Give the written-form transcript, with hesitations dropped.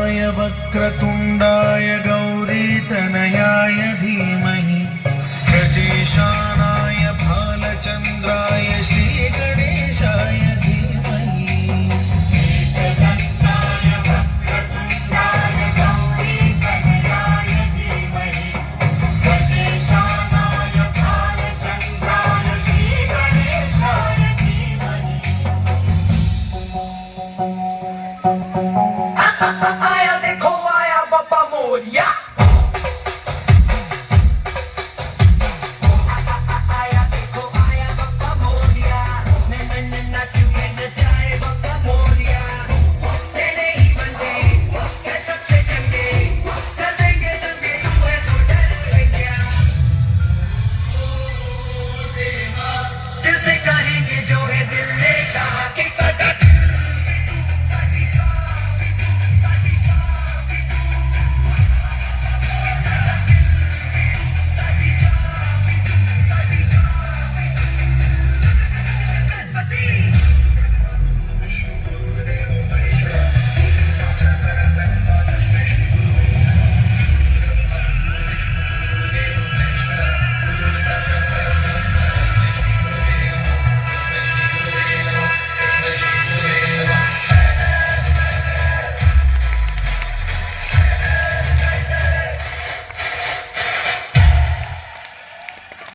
गजाननाय वक्रतुण्डाय गौरीतनयाय धीमहि गजेशानाय भालचन्द्राय श्रीगणेशाय धीमहि एकदन्ताय वक्रतुण्डाय गौरीतनयाय धीमहि गजेशानाय भालचन्द्राय श्रीगणेशाय धीमहि। आया देखो आया बाबा मोरिया।